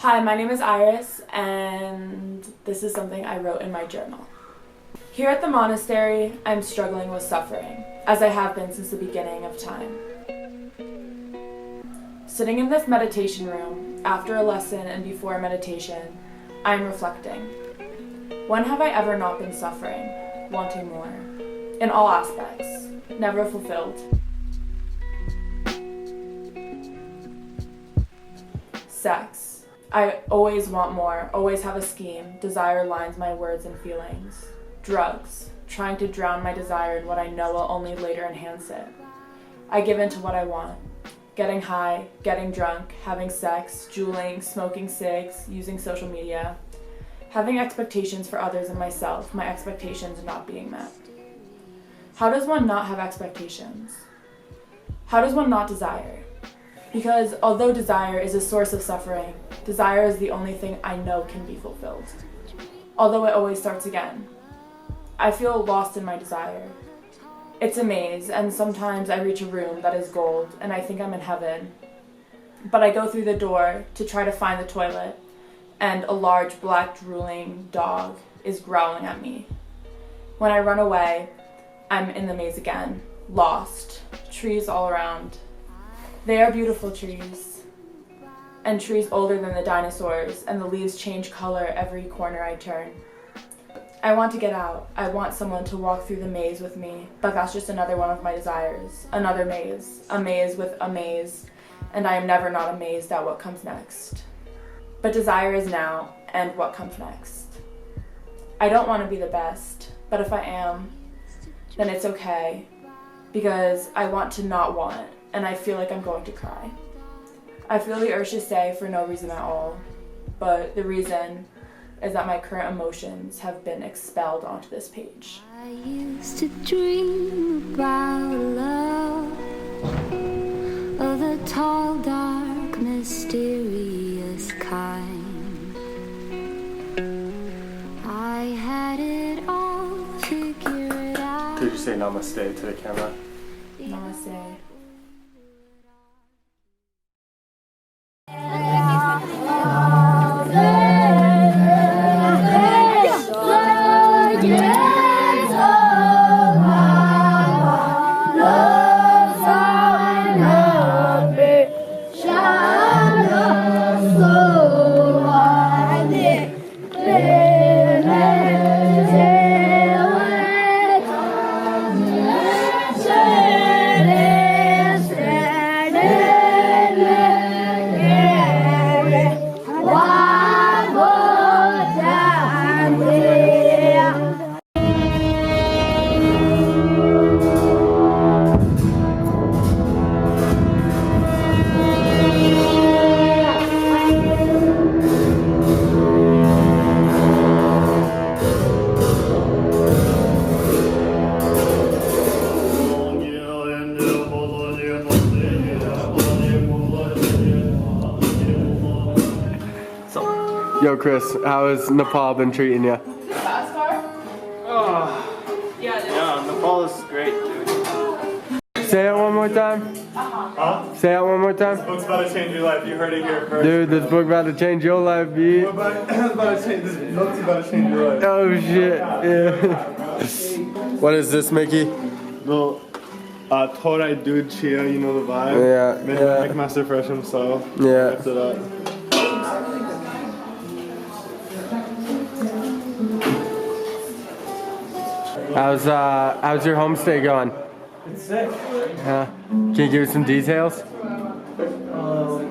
Hi, my name is Iris, and this is something I wrote in my journal. Here at the monastery, I'm struggling with suffering, as I have been since the beginning of time. Sitting in this meditation room, after a lesson and before a meditation, I'm reflecting. When have I ever not been suffering, wanting more? In all aspects, never fulfilled. Sex. I always want more, always have a scheme. Desire lines my words and feelings. Drugs. Trying to drown my desire in what I know will only later enhance it. I give in to what I want. Getting high, getting drunk, having sex, juuling, smoking cigs, using social media. Having expectations for others and myself, my expectations not being met. How does one not have expectations? How does one not desire? Because although desire is a source of suffering, desire is the only thing I know can be fulfilled. Although it always starts again. I feel lost in my desire. It's a maze, and sometimes I reach a room that is gold, and I think I'm in heaven. But I go through the door to try to find the toilet, and a large black drooling dog is growling at me. When I run away, I'm in the maze again, lost, trees all around. They are beautiful trees, and trees older than the dinosaurs, and the leaves change color every corner I turn. I want to get out. I want someone to walk through the maze with me, but that's just another one of my desires. Another maze. A maze with a maze, and I am never not amazed at what comes next. But desire is now, and what comes next. I don't want to be the best, but if I am, then it's okay, because I want to not want, and I feel like I'm going to cry. I feel the urge to say for no reason at all, but the reason is that my current emotions have been expelled onto this page. I used to dream about love, of the tall, dark, mysterious kind. I had it all figured out. Could you say namaste to the camera? Namaste. Yo, Chris, how has Nepal been treating you? Fast car? Oh, yeah, Nepal is great, dude. Say it one more time. Huh? Say it one more time. This book's about to change your life. You heard it here first. Dude, this book about to change your life, B. This book's about to change your life. Oh shit, yeah. What is this, Mickey? Little Torai dude chia, you know the vibe? Yeah, Made yeah. by McMaster Fresh himself. Yeah. Lift it up. How's your homestay going? It's sick. Can you give us some details?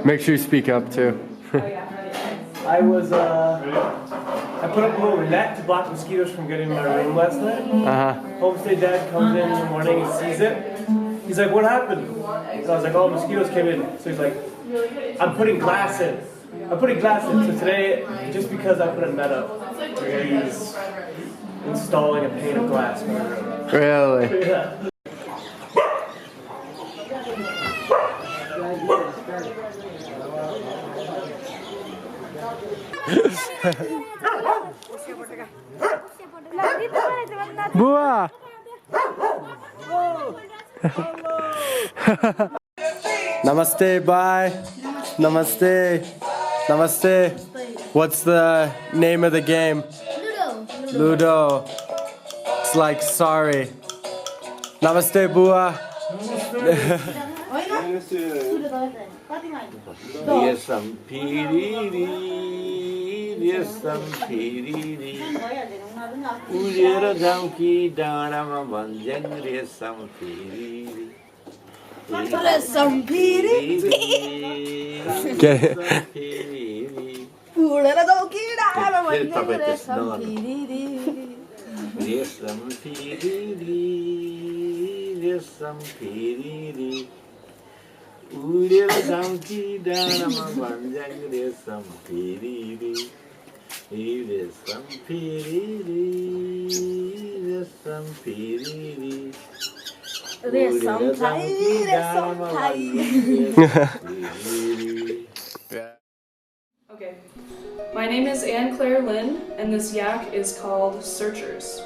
Make sure you speak up too. I put up a little net to block mosquitoes from getting in my room last night. Homestay dad comes in the morning, he sees it. He's like, what happened? And I was like, oh, mosquitoes came in. So he's like, I'm putting glass in. So today, just because I put a net up, he's installing a pane of glass in my room. Really? Yeah. Bua! Namaste, bye. Namaste. Namaste. What's the name of the game? Ludo. It's like sorry. Namaste, Bua. Get it? Okay. My name is Anne Claire Lynn, and this yak is called Searchers.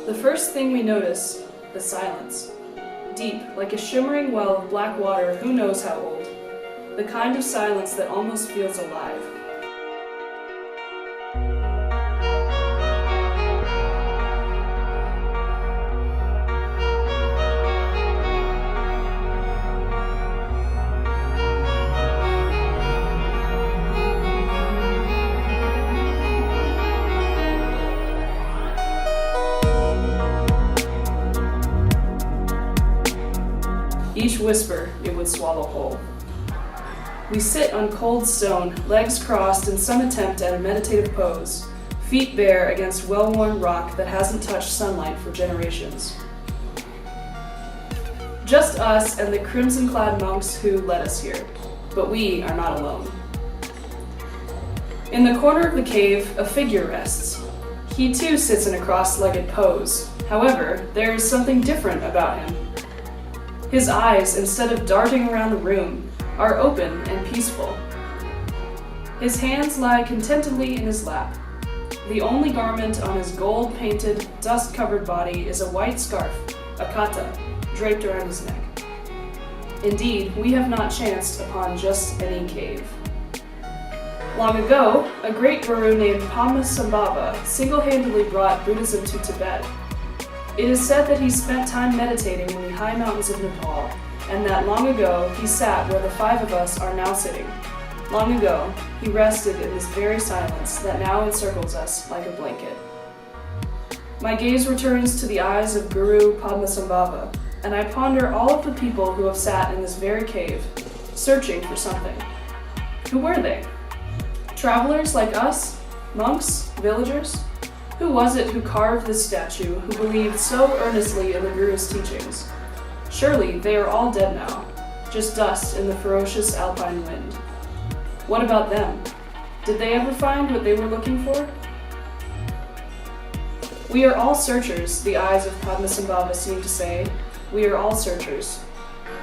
The first thing we notice, the silence. Deep, like a shimmering well of black water who knows how old. The kind of silence that almost feels alive. Each whisper it would swallow whole. We sit on cold stone, legs crossed in some attempt at a meditative pose, feet bare against well-worn rock that hasn't touched sunlight for generations. Just us and the crimson-clad monks who led us here, but we are not alone. In the corner of the cave, a figure rests. He too sits in a cross-legged pose. However, there is something different about him. His eyes, instead of darting around the room, are open and peaceful. His hands lie contentedly in his lap. The only garment on his gold-painted, dust-covered body is a white scarf, a kata, draped around his neck. Indeed, we have not chanced upon just any cave. Long ago, a great guru named Padmasambhava single-handedly brought Buddhism to Tibet. It is said that he spent time meditating in the high mountains of Nepal, and that long ago he sat where the five of us are now sitting. Long ago, he rested in this very silence that now encircles us like a blanket. My gaze returns to the eyes of Guru Padmasambhava, and I ponder all of the people who have sat in this very cave, searching for something. Who were they? Travelers like us? Monks? Villagers? Who was it who carved this statue, who believed so earnestly in the Guru's teachings? Surely they are all dead now, just dust in the ferocious alpine wind. What about them? Did they ever find what they were looking for? We are all searchers, the eyes of Padmasambhava seem to say. We are all searchers.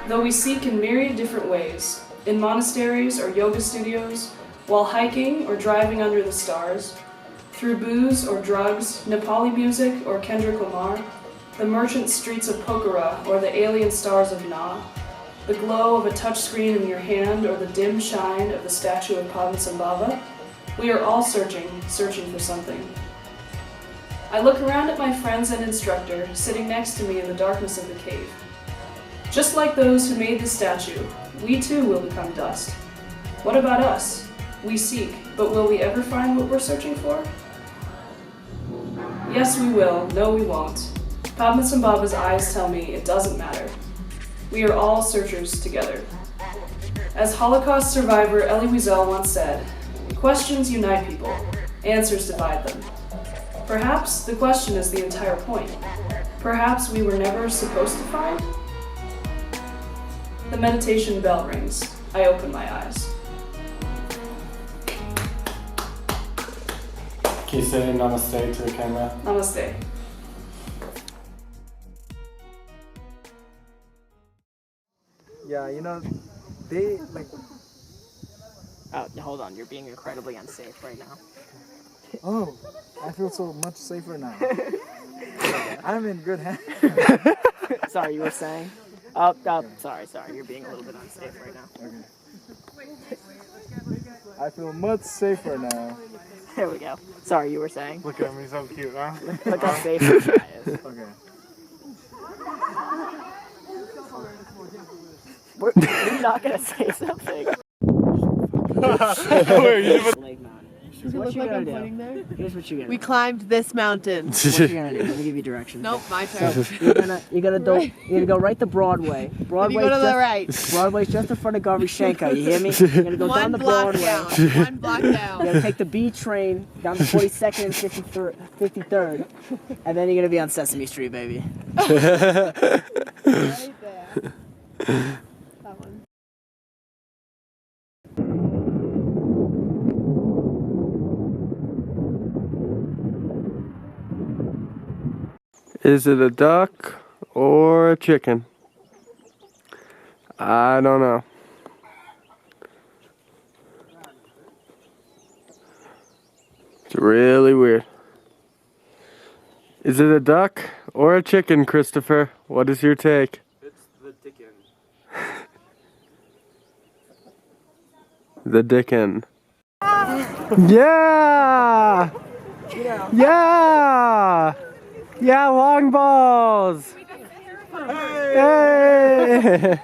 Though we seek in myriad different ways, in monasteries or yoga studios, while hiking or driving under the stars, through booze or drugs, Nepali music or Kendrick Lamar, the merchant streets of Pokhara or the alien stars of Na, the glow of a touchscreen in your hand or the dim shine of the statue of Padmasambhava, we are all searching for something. I look around at my friends and instructor sitting next to me in the darkness of the cave. Just like those who made the statue, we too will become dust. What about us? We seek, but will we ever find what we're searching for? Yes, we will. No, we won't. Padmasambhava's eyes tell me it doesn't matter. We are all searchers together. As Holocaust survivor Elie Wiesel once said, questions unite people, answers divide them. Perhaps the question is the entire point. Perhaps we were never supposed to find? The meditation bell rings. I open my eyes. Can you say namaste to the camera? Namaste. Yeah, you know, they like. Oh, hold on. You're being incredibly unsafe right now. Oh, I feel so much safer now. I'm in good hands. Sorry, you were saying? Sorry. You're being a little bit unsafe right now. Okay. I feel much safer now. There we go. Sorry, you were saying. Look at me, so cute, huh? Look how safe this guy is. Okay. You're not gonna say something. Leg mountain. Here's what you gotta do. Here's what you gotta do. We climbed this mountain. What you gonna do? Let me give you directions. Nope, my turn. You're gonna go right to Broadway. You Broadway's go to the just, right. Broadway's just in front of Gavrishenko. You hear me? You're gonna go down One the block Broadway. down. One block down. You're gonna take the B train down to 42nd and 53rd, and then you're gonna be on Sesame Street, baby. Right there. That one. Is it a duck or a chicken? I don't know. It's really weird. Is it a duck or a chicken, Christopher? What is your take? It's the Dickens. The Dickon. Yeah! Yeah! Yeah, long balls! Hey!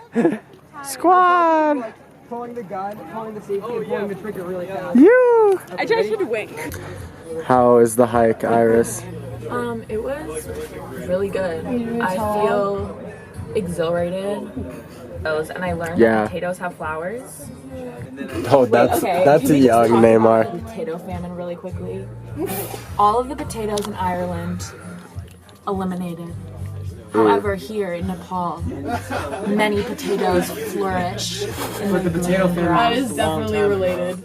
Squad! Pulling the gun, pulling the safety, and pulling the trigger really fast. You! I tried to wink. How is the hike, Iris? It was really good. I feel exhilarated. And I learned that potatoes have flowers. Oh, that's a young Neymar. Potato famine really quickly. All of the potatoes in Ireland eliminated. However, here in Nepal, many potatoes flourish. But the potato famine That is definitely related.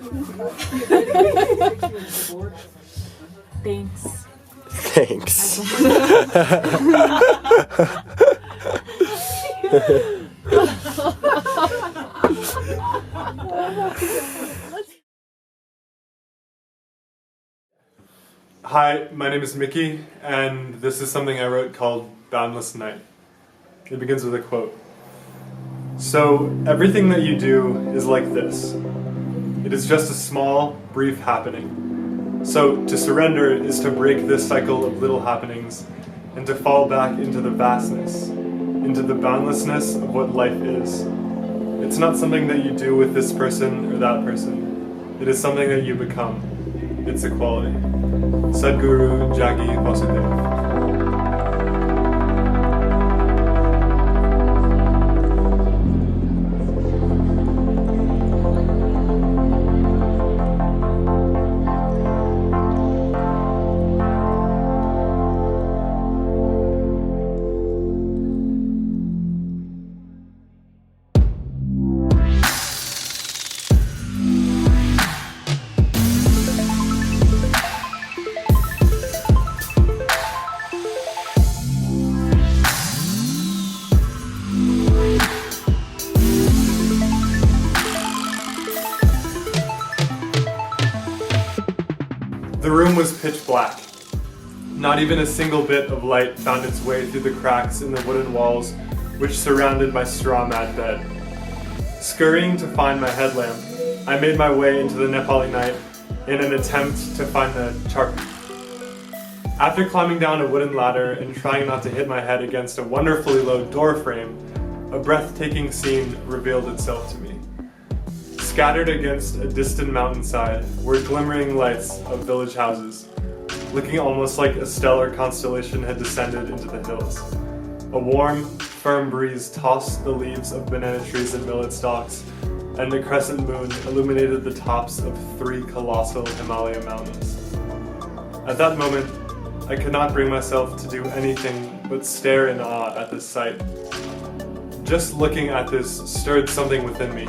Thanks. Thanks. Hi, my name is Mickey, and this is something I wrote called Boundless Night. It begins with a quote. So, everything that you do is like this. It is just a small, brief happening. So, to surrender is to break this cycle of little happenings and to fall back into the vastness, into the boundlessness of what life is. It's not something that you do with this person or that person. It is something that you become. It's a quality. Sadhguru Jaggi Vasudev. The room was pitch black. Not even a single bit of light found its way through the cracks in the wooden walls which surrounded my straw mat bed. Scurrying to find my headlamp, I made my way into the Nepali night in an attempt to find the charpi. After climbing down a wooden ladder and trying not to hit my head against a wonderfully low door frame, a breathtaking scene revealed itself to me. Scattered against a distant mountainside were glimmering lights of village houses, looking almost like a stellar constellation had descended into the hills. A warm, firm breeze tossed the leaves of banana trees and millet stalks, and the crescent moon illuminated the tops of 3 colossal Himalaya mountains. At that moment, I could not bring myself to do anything but stare in awe at this sight. Just looking at this stirred something within me.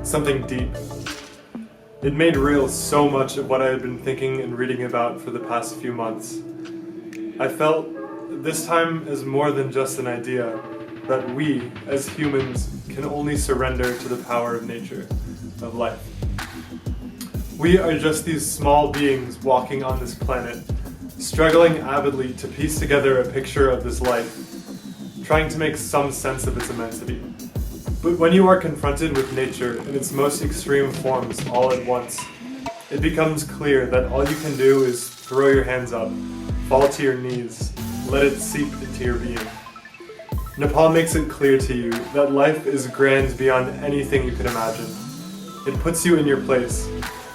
Something deep. It made real so much of what I had been thinking and reading about for the past few months. I felt this time as more than just an idea, that we, as humans, can only surrender to the power of nature, of life. We are just these small beings walking on this planet, struggling avidly to piece together a picture of this life, trying to make some sense of its immensity. But when you are confronted with nature in its most extreme forms all at once, it becomes clear that all you can do is throw your hands up, fall to your knees, let it seep into your being. Nepal makes it clear to you that life is grand beyond anything you can imagine. It puts you in your place,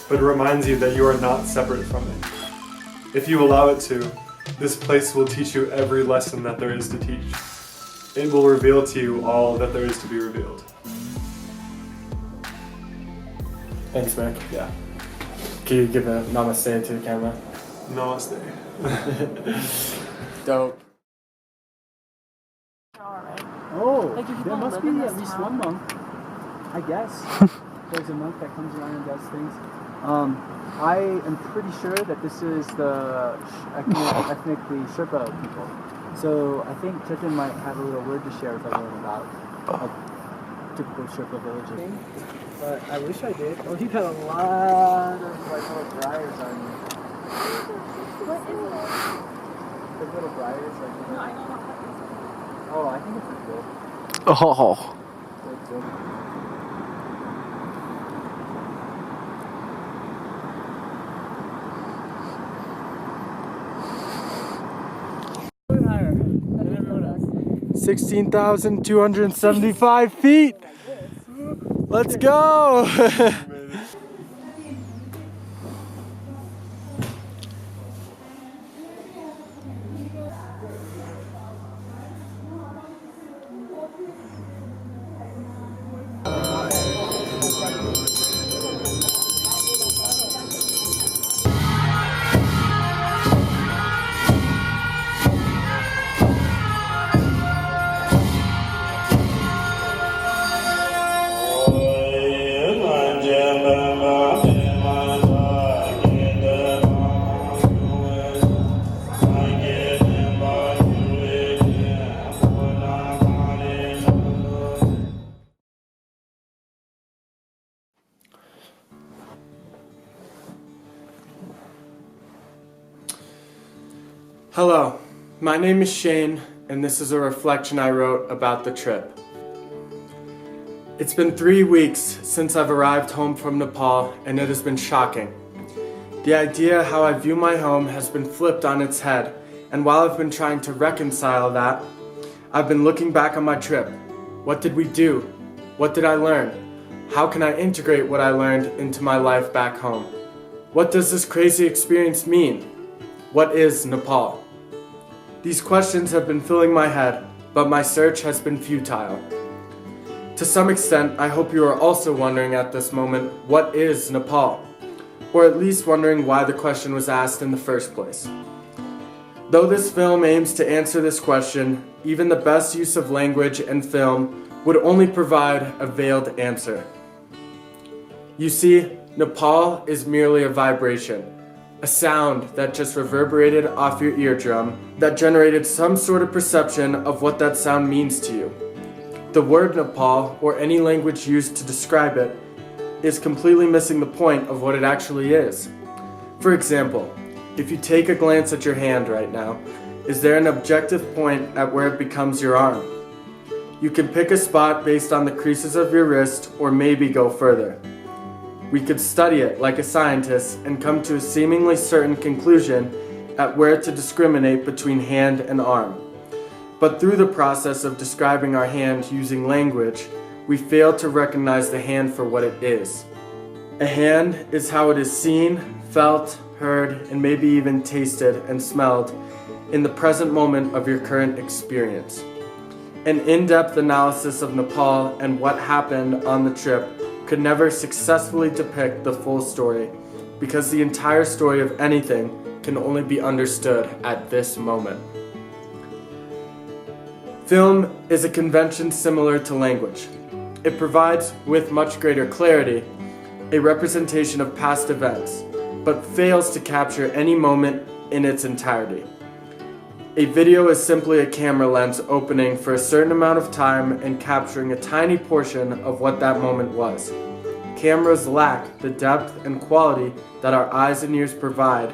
but reminds you that you are not separate from it. If you allow it to, this place will teach you every lesson that there is to teach. It will reveal to you all that there is to be revealed. Thanks, Mac. Yeah. Can you give a namaste to the camera? Namaste. Dope. Oh, Like, do people there must live be in this at least town? one monk, I guess. There's a monk that comes around and does things. I am pretty sure that this is the ethnically Sherpa people. So I think Chetan might have a little word to share with everyone about a typical Sherpa village. But I wish I did. Oh, you got a lot of like little briars on you. What is it? The little briars, like. No, I don't know what that Oh, I think it's a good. Oh. Good. Higher than everyone else. 16,275 feet. Let's go. Hello, my name is Shane, and this is a reflection I wrote about the trip. It's been 3 weeks since I've arrived home from Nepal, and it has been shocking. The idea how I view my home has been flipped on its head, and while I've been trying to reconcile that, I've been looking back on my trip. What did we do? What did I learn? How can I integrate what I learned into my life back home? What does this crazy experience mean? What is Nepal? These questions have been filling my head, but my search has been futile. To some extent, I hope you are also wondering at this moment, what is Nepal? Or at least wondering why the question was asked in the first place. Though this film aims to answer this question, even the best use of language and film would only provide a veiled answer. You see, Nepal is merely a vibration. A sound that just reverberated off your eardrum that generated some sort of perception of what that sound means to you. The word Nepal, or any language used to describe it, is completely missing the point of what it actually is. For example, if you take a glance at your hand right now, is there an objective point at where it becomes your arm? You can pick a spot based on the creases of your wrist, or maybe go further. We could study it like a scientist and come to a seemingly certain conclusion at where to discriminate between hand and arm. But through the process of describing our hand using language, we fail to recognize the hand for what it is. A hand is how it is seen, felt, heard, and maybe even tasted and smelled in the present moment of your current experience. An in-depth analysis of Nepal and what happened on the trip could never successfully depict the full story, because the entire story of anything can only be understood at this moment. Film is a convention similar to language. It provides, with much greater clarity, a representation of past events, but fails to capture any moment in its entirety. A video is simply a camera lens opening for a certain amount of time and capturing a tiny portion of what that moment was. Cameras lack the depth and quality that our eyes and ears provide,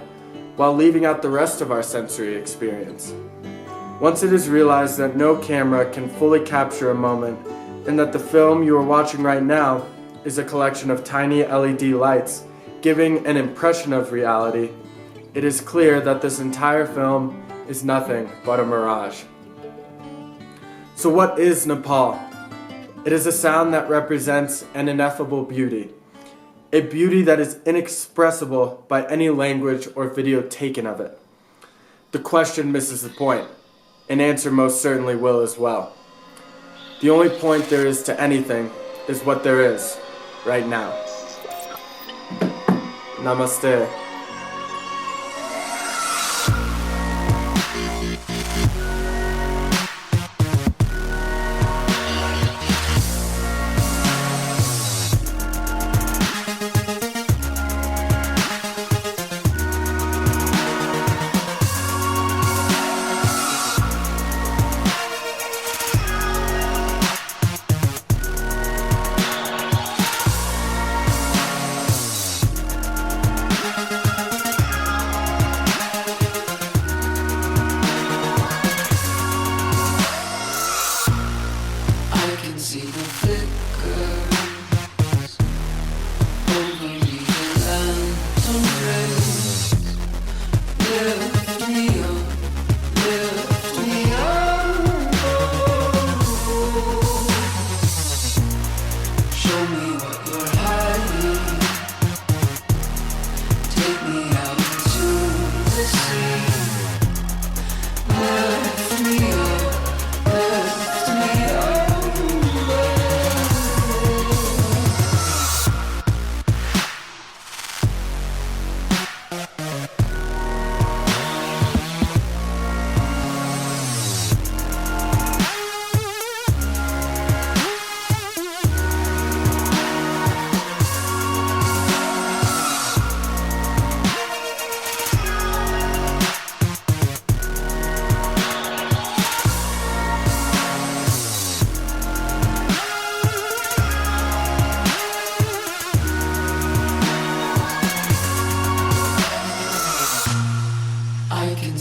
while leaving out the rest of our sensory experience. Once it is realized that no camera can fully capture a moment, and that the film you are watching right now is a collection of tiny LED lights giving an impression of reality, it is clear that this entire film is nothing but a mirage. So what is Nepal? It is a sound that represents an ineffable beauty, a beauty that is inexpressible by any language or video taken of it. The question misses the point. An answer most certainly will as well. The only point there is to anything is what there is right now. Namaste.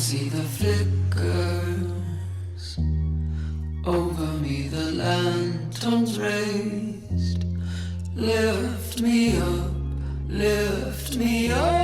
See the flickers over me, the lanterns raised. Lift me up, lift me up.